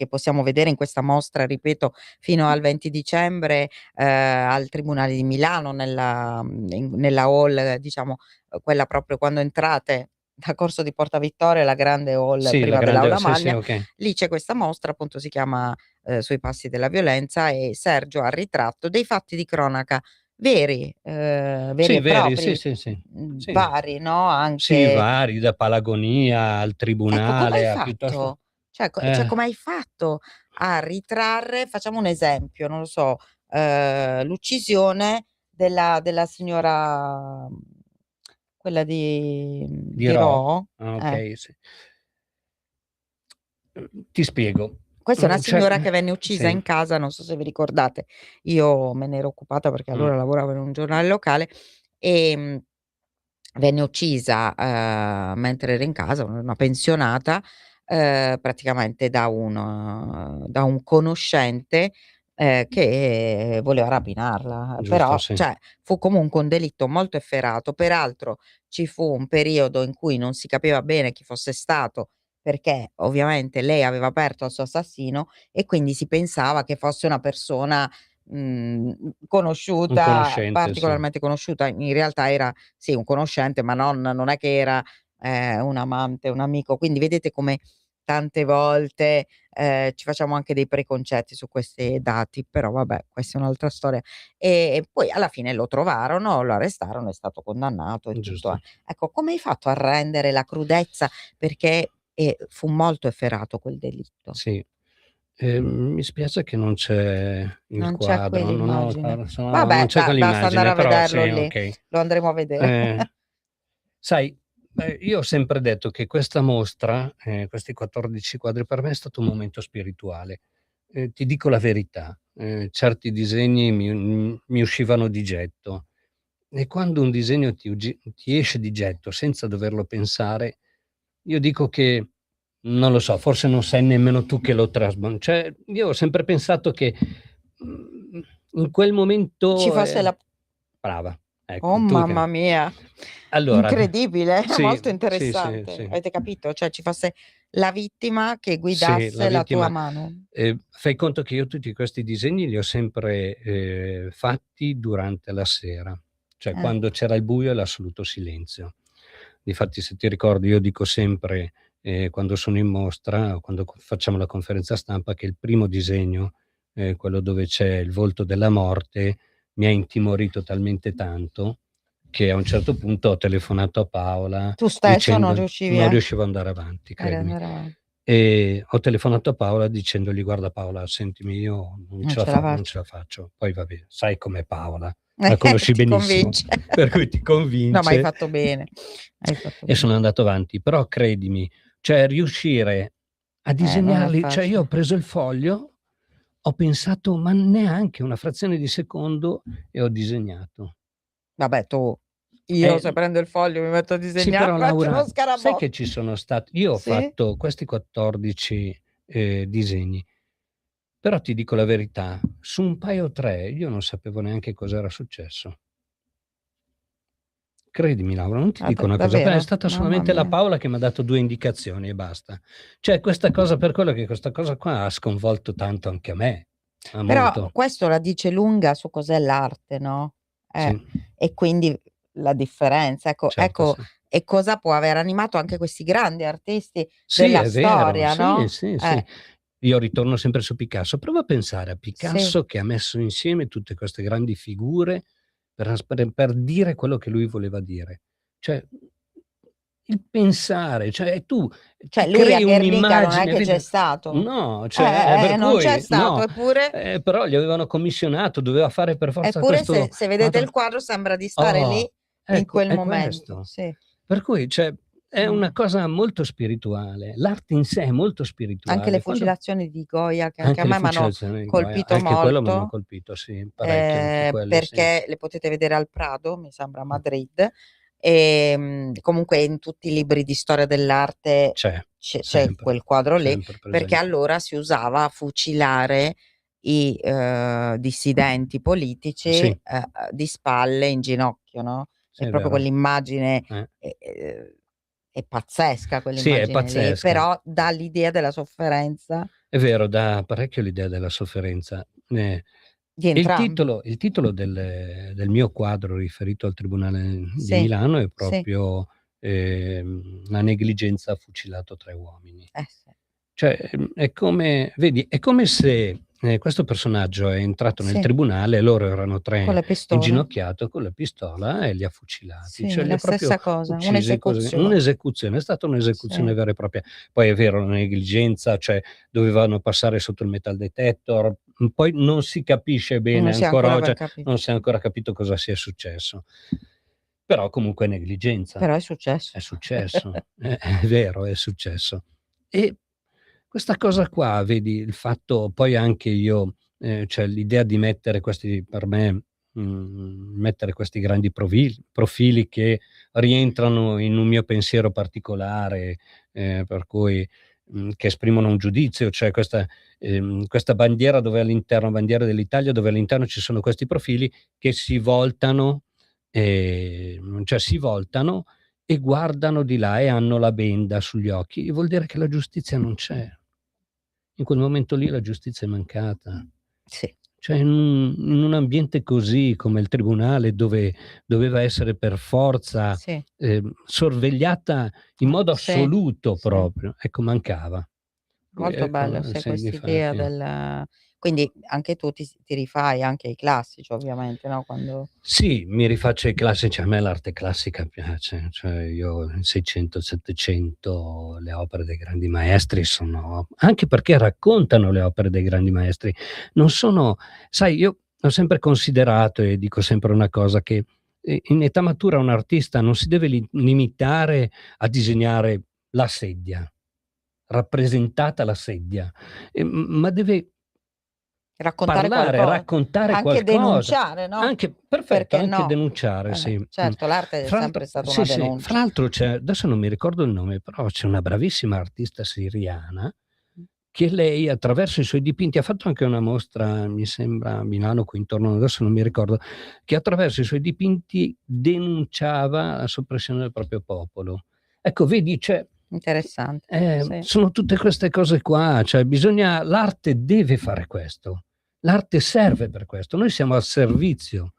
possiamo vedere in questa mostra, ripeto, fino al 20 dicembre, al Tribunale di Milano nella hall, diciamo, quella proprio quando entrate da Corso di Porta Vittoria, la grande hall Sì, la prima grande dell'Aula sì, sì, Magna, okay. lì c'è questa mostra, appunto si chiama, "Sui passi della violenza", e Sergio ha ritratto dei fatti di cronaca veri, veri Sì, e veri, sì, propri, sì, sì. Sì. vari, no, Sì, anche. vari, da Palagonia al Ecco, come hai tribunale a piuttosto fatto? Cioè come hai fatto a ritrarre, facciamo un esempio, non lo so, l'uccisione della signora, quella di di Ro? Ro? Ah, okay, sì. Ti spiego. Questa è una signora che venne uccisa Sì. in casa, non so se vi ricordate. Io me ne ero occupata perché Mh. allora lavoravo in un giornale locale, ehm, venne uccisa, mentre era in casa, una pensionata, praticamente da un conoscente, che voleva rapinarla. Giusto, Però, sì. cioè, fu comunque un delitto molto efferato. Peraltro ci fu un periodo in cui non si capiva bene chi fosse stato, perché ovviamente lei aveva aperto al suo assassino e quindi si pensava che fosse una persona, Un conosciuta, conoscente, sì. particolarmente conosciuta. In realtà era, sì, un conoscente, ma non è che era, un amante, un amico. Quindi vedete come tante volte, ci facciamo anche dei preconcetti su questi dati, però vabbè, questa è un'altra storia. E poi alla fine lo trovarono, lo arrestarono, è stato condannato e tutto, Giusto. Ecco, come hai fatto a rendere la crudezza? Perché, fu molto efferato quel delitto. Sì. Mi spiace che non c'è il Non c'è qui quadro, non ho l'immagine. non Vabbè, c'è basta andare quell'immagine, a però vederlo sì, lì, okay. lo andremo a vedere. Sai, io ho sempre detto che questa mostra, questi 14 quadri per me è stato un momento spirituale. Ti dico la verità, certi disegni mi uscivano di getto e quando un disegno ti esce di getto senza doverlo pensare, io dico che non lo so, forse non sei nemmeno tu che lo cioè, io ho sempre pensato che, in quel Ci momento, fosse la brava, Oh ecco, tu mamma che mia, allora incredibile, sì, molto sì, sì, interessante. sì. Avete capito? Cioè ci fosse la vittima che guidasse la tua mano. Fai conto che io tutti questi disegni li ho sempre fatti durante la sera, cioè quando c'era il buio e l'assoluto silenzio. Difatti, se ti ricordi, io dico sempre quando sono in mostra o quando facciamo la conferenza stampa che il primo disegno, quello dove c'è il volto della morte, mi ha intimorito talmente tanto che a un certo punto ho telefonato a Paola. Tu stesso non riuscivi? Non riuscivo ad andare avanti, credimi. E ho telefonato a Paola dicendogli: guarda Paola, sentimi, io non ce la faccio. Poi vabbè, sai com'è Paola, la conosci benissimo, per cui ti convince. No, ma hai fatto bene. E sono andato avanti, però credimi, cioè riuscire a disegnarli, cioè io ho preso il foglio, ho pensato ma neanche una frazione di secondo e ho disegnato. Vabbè, io se prendo il foglio mi metto a disegnare, sì, però, Laura, uno scarabocchio. Sai che ci sono stati, io ho fatto questi 14 disegni, però ti dico la verità, su un paio o 3 io non sapevo neanche cosa era successo. Credimi Laura, non ti dico una cosa, è stata solamente la Paola che mi ha dato 2 indicazioni e basta. Cioè questa cosa, per quello che questa cosa qua ha sconvolto tanto anche a me. Però molto. Questo la dice lunga su cos'è l'arte, no? Sì. E quindi la differenza, ecco, Sì. E cosa può aver animato anche questi grandi artisti della storia, vero. no? Sì. Io ritorno sempre su Picasso. Prova a pensare a Picasso che ha messo insieme tutte queste grandi figure per dire quello che lui voleva dire. Cioè, il pensare, cioè tu lui a crei Guernica non è un'immagine. che c'è stato. No, per non cui, c'è stato, no. eppure Però gli avevano commissionato, doveva fare per forza questo. se vedete il quadro sembra di stare lì in quel momento. Sì. Per cui è una cosa molto spirituale, l'arte in sé è molto spirituale. Anche le fucilazioni di Goya, che anche a me mi hanno colpito anche molto. Quello mi hanno colpito, sì, parecchio, anche quello, perché le potete vedere al Prado, mi sembra a Madrid, e comunque in tutti i libri di storia dell'arte c'è quel quadro lì, perché allora si usava a fucilare i dissidenti politici di spalle in ginocchio, no? È proprio quell'immagine è pazzesca, quell'immagine è pazzesca. lì, però dà l'idea della sofferenza. È vero, dà parecchio l'idea della sofferenza. Il titolo del mio quadro riferito al Tribunale di Milano è proprio La negligenza ha fucilato 3 uomini. Cioè, è come, vedi, è come se questo personaggio è entrato nel tribunale e loro erano 3 inginocchiati con la pistola e li ha fucilati. Cioè, la stessa cosa, un'esecuzione, è stata un'esecuzione vera e propria. Poi è vero, la negligenza, cioè dovevano passare sotto il metal detector, poi non si capisce bene ancora oggi, non si è ancora capito cosa sia successo. Però comunque è negligenza. Però è successo. È successo, è vero, è successo. E questa cosa qua, vedi, il fatto, poi anche io, cioè l'idea di mettere questi, per me, mettere questi grandi profili che rientrano in un mio pensiero particolare, per cui che esprimono un giudizio, cioè questa bandiera dove all'interno, bandiera dell'Italia, dove all'interno ci sono questi profili che si voltano, cioè si voltano e guardano di là e hanno la benda sugli occhi, vuol dire che la giustizia non c'è. In quel momento lì la giustizia è mancata. Cioè in un ambiente così come il tribunale, dove doveva essere per forza sorvegliata in modo assoluto proprio, ecco, mancava. Molto bello, questa idea del... Quindi anche tu ti rifai anche ai classici, ovviamente, no? Quando... Sì, mi rifaccio ai classici, a me l'arte classica piace, cioè io nel 600, 700, le opere dei grandi maestri sono, anche perché raccontano le opere dei grandi maestri, non sono, sai, io ho sempre considerato e dico sempre una cosa, che in età matura un artista non si deve limitare a disegnare la sedia, rappresentata la sedia, ma deve raccontare raccontare anche qualcosa, denunciare, no? Anche denunciare, sì. Certo, l'arte è sempre stata una denuncia. Fra l'altro adesso non mi ricordo il nome, però c'è una bravissima artista siriana che lei attraverso i suoi dipinti ha fatto anche una mostra, mi sembra a Milano, qui intorno, adesso non mi ricordo, che attraverso i suoi dipinti denunciava la soppressione del proprio popolo. Ecco, vedi, Interessante. Sì. Sono tutte queste cose qua, cioè l'arte deve fare questo, l'arte serve per questo, noi siamo al servizio,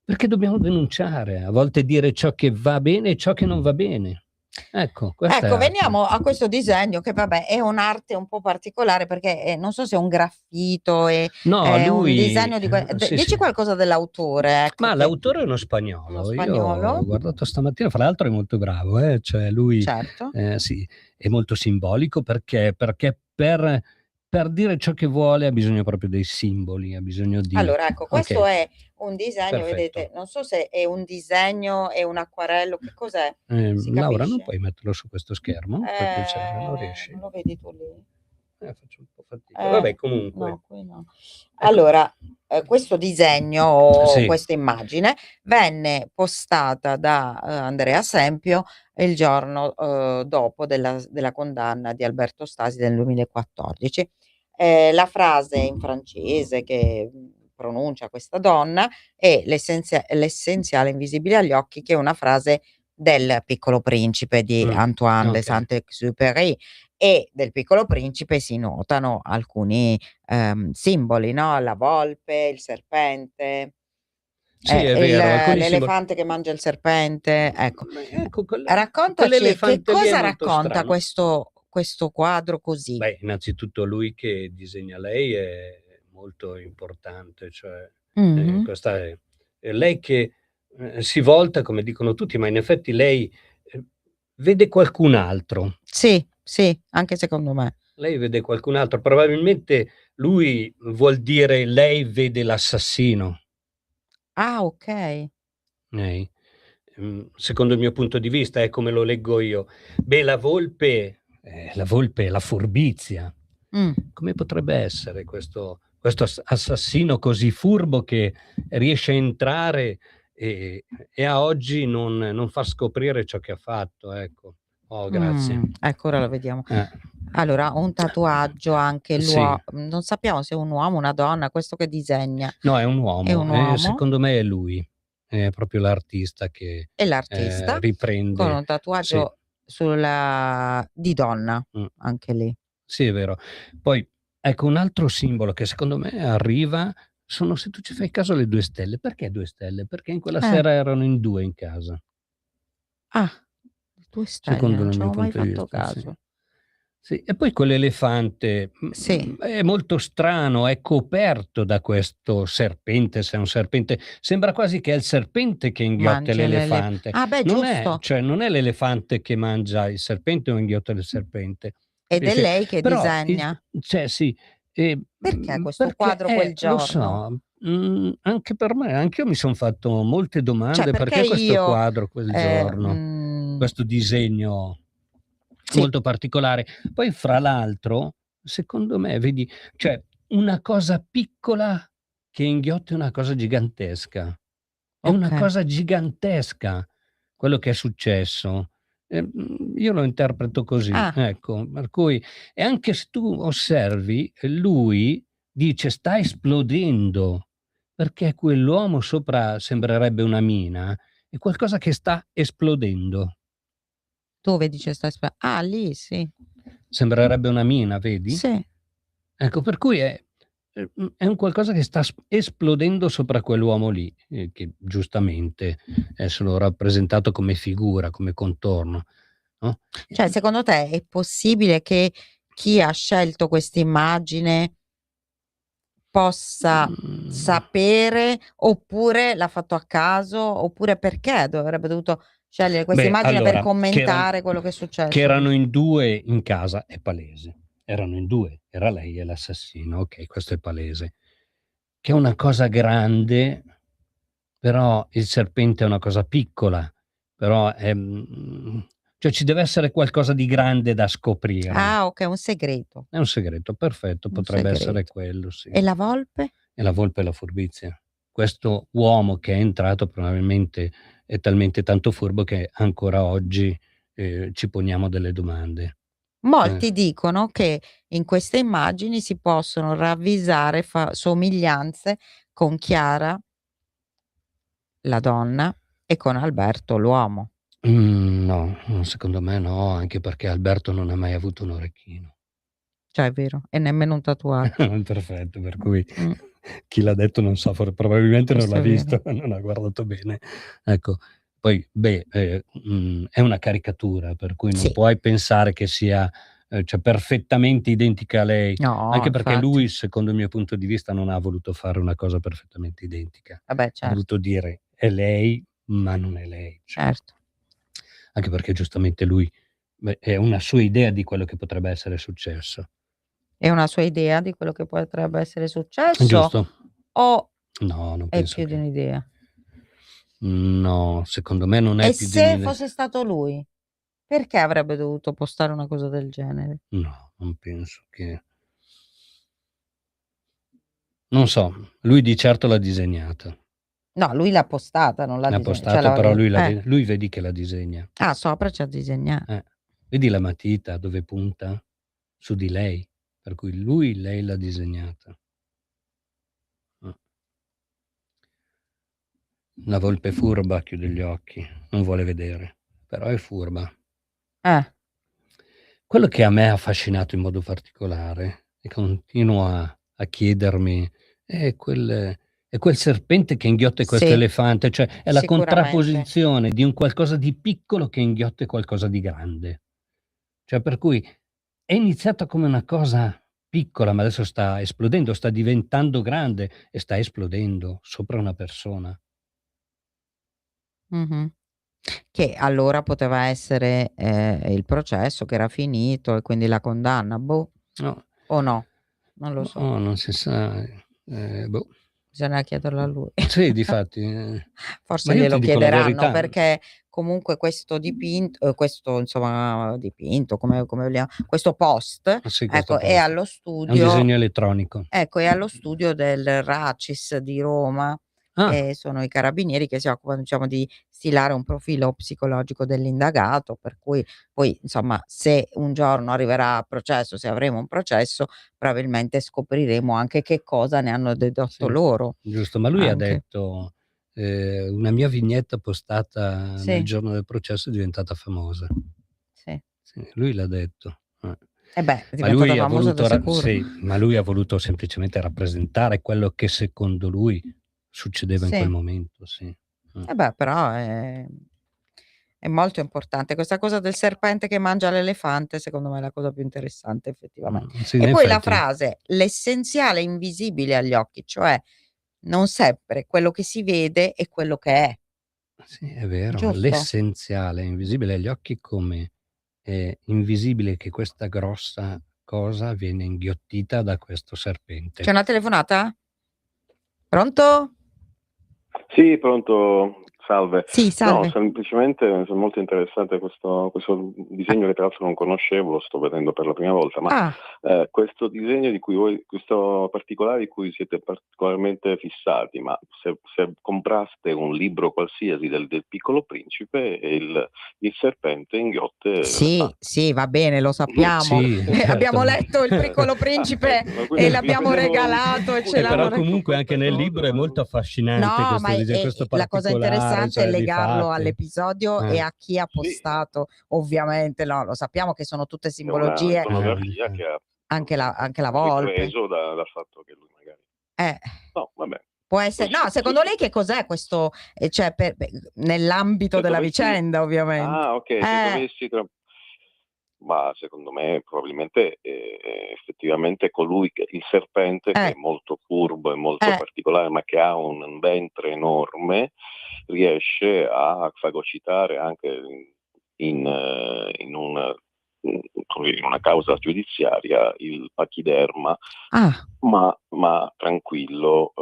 perché dobbiamo denunciare, a volte dire ciò che va bene e ciò che non va bene. Ecco, Ecco, veniamo a questo disegno che vabbè è un'arte un po' particolare perché non so se è un graffito, è un disegno di dici qualcosa dell'autore, ecco, ma l'autore è uno spagnolo. Io ho guardato stamattina, fra l'altro è molto bravo, cioè lui certo. sì, è molto simbolico perché per dire ciò che vuole ha bisogno proprio dei simboli, ha bisogno di... Allora ecco, questo Okay. è un disegno, Perfetto. vedete, non so se è un disegno, è un acquarello, che cos'è? Si Laura, non capisce? puoi metterlo su questo schermo? Per piacere, non riesci? Non lo vedi tu lì? Faccio un po' fatica. Vabbè, comunque. No, qui no. Ecco. Allora, questo disegno o Sì. questa immagine venne postata da Andrea Sempio il giorno dopo della condanna di Alberto Stasi del 2014. La frase in francese che pronuncia questa donna è l'essenziale invisibile agli occhi, che è una frase del Piccolo Principe di Antoine de Saint-Exupéry, e del Piccolo Principe si notano alcuni simboli, no? La volpe, il serpente, Sì, è vero, l'elefante che mangia il serpente, ecco. Ecco, Raccontaci che cosa racconta questo quadro così. Beh, innanzitutto lui che disegna lei è molto importante, cioè questa è lei che si volta, come dicono tutti, ma in effetti lei vede qualcun altro. Sì, sì, anche secondo me. Lei vede qualcun altro, probabilmente lui vuol dire lei vede l'assassino. Ah, okay. Secondo il mio punto di vista, è come lo leggo io. Beh, la volpe è la furbizia. Come potrebbe essere questo assassino così furbo che riesce a entrare e a oggi non far scoprire ciò che ha fatto, ecco. Oh, grazie. Ecco, ora lo vediamo. Allora, un tatuaggio anche Sì. Non sappiamo se è un uomo o una donna, questo che disegna. No, è un uomo. È un uomo. Secondo me è lui. È proprio l'artista che È l'artista riprende. con un tatuaggio di donna, anche lì. Sì, è vero. Poi, ecco, un altro simbolo che secondo me arriva sono, se tu ci fai caso, le 2 stelle. Perché 2 stelle? Perché in quella sera erano in 2 in casa. Ah, 2 stelle, Secondo non il ci mio avevo mai punto di fatto vista, caso. Sì. E poi quell'elefante Sì. È molto strano, è coperto da questo serpente, se è un serpente. Sembra quasi che è il serpente che inghiotte Mangia l'elefante. Ah beh, Non è, giusto. cioè, non è l'elefante che mangia il serpente o inghiotta il serpente. Ed è Capisci? lei che Però disegna. cioè sì, Perché questo quadro perché quel lo giorno? so, anche per me, anch'io mi son fatto molte domande, perché perché questo io, quadro quel giorno, questo disegno Sì. molto particolare. Poi fra l'altro, secondo me, vedi, cioè una cosa piccola che inghiotte una cosa gigantesca. È una Okay. cosa gigantesca quello che è successo. Io lo interpreto così, ecco. Per cui e anche se tu osservi, lui dice: "Sta esplodendo", perché quell'uomo sopra sembrerebbe una mina, è qualcosa che sta esplodendo. Dove dice lì, sì. Sembrerebbe una mina, vedi? Sì. Ecco, per cui è un qualcosa che sta esplodendo sopra quell'uomo lì, che giustamente è solo rappresentato come figura, come contorno, no? Cioè, secondo te è possibile che chi ha scelto quest'immagine possa sapere, oppure l'ha fatto a caso, oppure perché avrebbe dovuto scegliere questa Beh, immagine per allora, commentare quello che è che successo? erano in 2 in casa è palese. Erano in 2, era lei e l'assassino, okay, questo è palese. Che è una cosa grande, però il serpente è una cosa piccola, però cioè ci deve essere qualcosa di grande da scoprire. Ah, okay, un segreto. È un segreto, perfetto, Un potrebbe essere segreto. quello, sì. E la volpe? E la volpe è la furbizia. Questo uomo che è entrato probabilmente è talmente tanto furbo che ancora oggi, ci poniamo delle domande. Molti dicono che in queste immagini si possono ravvisare somiglianze con Chiara, la donna, e con Alberto, l'uomo. No, secondo me no, anche perché Alberto non ha mai avuto un orecchino. Cioè è vero, e nemmeno un tatuaggio. Perfetto, per cui chi l'ha detto non so, probabilmente non Questo l'ha è vero. visto, non ha guardato bene. Ecco, poi è una caricatura, per cui non Sì. puoi pensare che sia, cioè perfettamente identica a lei, No, anche perché infatti. lui, secondo il mio punto di vista, non ha voluto fare una cosa perfettamente identica. Vabbè, Ha certo. voluto dire: "È lei, ma non è lei". Cioè, Certo. anche perché giustamente lui è una sua idea di quello che potrebbe essere successo. È una sua idea di quello che potrebbe essere successo Giusto? o No, non è penso più di che un'idea? no, secondo me non E è più di se un'idea. fosse stato lui, perché avrebbe dovuto postare una cosa del genere? No, non penso che non so, lui di certo l'ha disegnata. No, lui l'ha postata, non l'ha L'ha cioè postata, però lui vedi che la disegna. sopra c'ha disegnato. Vedi la matita dove punta? Su di lei, per cui lei l'ha disegnata. La volpe furba chiude gli occhi, non vuole vedere, però è furba. Quello che a me ha affascinato in modo particolare, e continuo a chiedermi, è quel serpente che inghiotte questo Sì, elefante, cioè è la sicuramente. contrapposizione di un qualcosa di piccolo che inghiotte qualcosa di grande. Cioè per cui è iniziata come una cosa piccola, ma adesso sta esplodendo, sta diventando grande e sta esplodendo sopra una persona. Mh-mh. Che allora poteva essere, il processo che era finito e quindi la condanna, boh. No. O no? Non lo so. No, non si sa, boh. Bisogna chiederlo a lui. Sì, difatti, Forse ma io ti glielo dico la chiederanno verità. perché comunque questo questo insomma dipinto, come vogliamo questo post, Sì, questo ecco, è post. allo È un disegno studio elettronico. ecco, è allo studio del RACIS di Roma, Ah, che sono i carabinieri che si occupano, diciamo, di stilare un profilo psicologico dell'indagato, per cui poi, insomma, se un giorno arriverà a processo, se avremo un processo, probabilmente scopriremo anche che cosa ne hanno dedotto sì, loro, giusto. Ma lui ha anche. detto, una mia vignetta postata nel Sì, giorno del processo è diventata famosa. sì. Sì, lui l'ha detto. Eh beh, è Ma diventata lui ha famosa voluto de sicuro. ma lui ha voluto semplicemente rappresentare quello che secondo lui succedeva in quel Sì. momento, sì. Eh beh, però è molto importante. Questa cosa del serpente che mangia l'elefante, secondo me è la cosa più interessante effettivamente. Sì, in E poi la effetti. frase: "L'essenziale è invisibile agli occhi", cioè non sempre quello che si vede è quello che è, Sì, è vero, giusto? l'essenziale è invisibile agli occhi come è invisibile che questa grossa cosa viene inghiottita da questo serpente. C'è una telefonata? Pronto? Sì, pronto, salve. Sì, No, salve. semplicemente è molto interessante questo disegno che tra l'altro non conoscevo, lo sto vedendo per la prima volta, ma Ah, questo disegno di cui questo particolare di cui siete particolarmente fissati, ma se compraste un libro qualsiasi del Piccolo Principe, il serpente inghiotte sì, l'elefante. sì, va bene, lo sappiamo. Sì, certo. Abbiamo letto Il Piccolo Principe Ma quindi e vi l'abbiamo vedevo regalato e ce Però l'hanno comunque anche nel libro è molto affascinante No, ma questo la cosa particolare, interessante è cioè legarlo difatti. all'episodio e a chi ha Sì, postato, ovviamente, no, lo sappiamo che sono tutte è una simbologie, iconografia che ha anche la volpe. ripreso dal fatto che lui magari Eh, no, vabbè. può essere no, secondo lei che cos'è questo, cioè nell'ambito Se della dovessi vicenda ovviamente. okay, se dovessi ma secondo me probabilmente, effettivamente colui che il serpente che è Eh, molto furbo e molto eh, particolare, ma che ha un ventre enorme, riesce a fagocitare anche in come dire, in una causa giudiziaria il pachiderma, ah. ma tranquillo,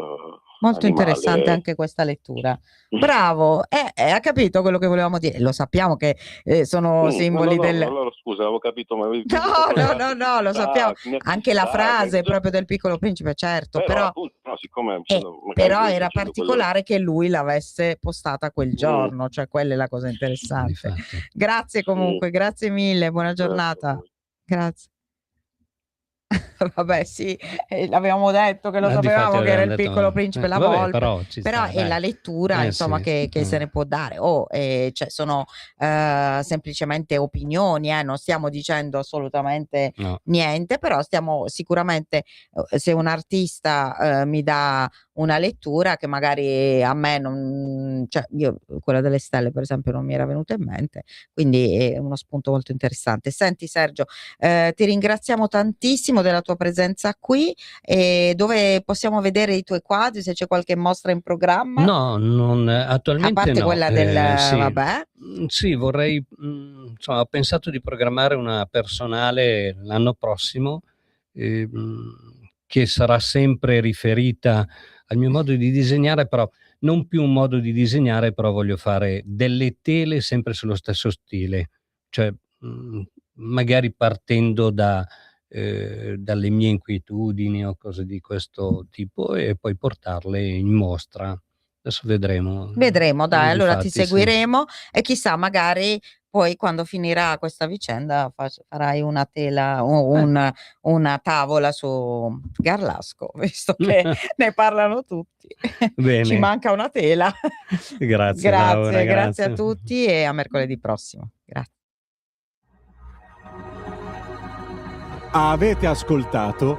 Molto interessante animale. anche questa lettura. Bravo, ha capito quello che volevamo dire. Lo sappiamo che, sono simboli del Allora scusa, avevo capito, ma avevi no, proprio le no, frasi no, no, lo sappiamo. Anche la che frase già proprio del Piccolo Principe, certo, però però appunto, no, siccome magari però lui era facendo quello particolare che lui l'avesse postata quel giorno, cioè quella è la cosa interessante. Difatti. Grazie sì, comunque, grazie mille, buona grazie a giornata. voi. Grazie. Vabbè, sì, l'avevamo detto che lo sapevamo che era il Piccolo Principe, la volpe, però è la lettura, insomma, sì. che se ne può dare. Cioè, sono semplicemente opinioni, non stiamo dicendo assolutamente niente, però stiamo sicuramente, se un artista mi dà una lettura che magari a me non, cioè io quella delle stelle per esempio non mi era venuta in mente, quindi è uno spunto molto interessante. Senti Sergio, ti ringraziamo tantissimo della tua presenza qui, e dove possiamo vedere i tuoi quadri, se c'è qualche mostra in programma? No, non attualmente, a parte no. quella del Sì. vabbè. Sì, vorrei, insomma, ho pensato di programmare una personale l'anno prossimo, che sarà sempre riferita al mio modo di disegnare, però non più un modo di disegnare, però voglio fare delle tele sempre sullo stesso stile, cioè magari partendo dalle mie inquietudini o cose di questo tipo, e poi portarle in mostra. Adesso vedremo. Dai, allora ti Difatti, seguiremo, e chissà, magari poi quando finirà questa vicenda farai una tela o una tavola su Garlasco, visto che ne parlano tutti. Bene. Ci manca una tela. Grazie, Laura, grazie a tutti, e a mercoledì prossimo. Grazie. Avete ascoltato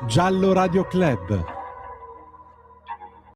Giallo Radio Club.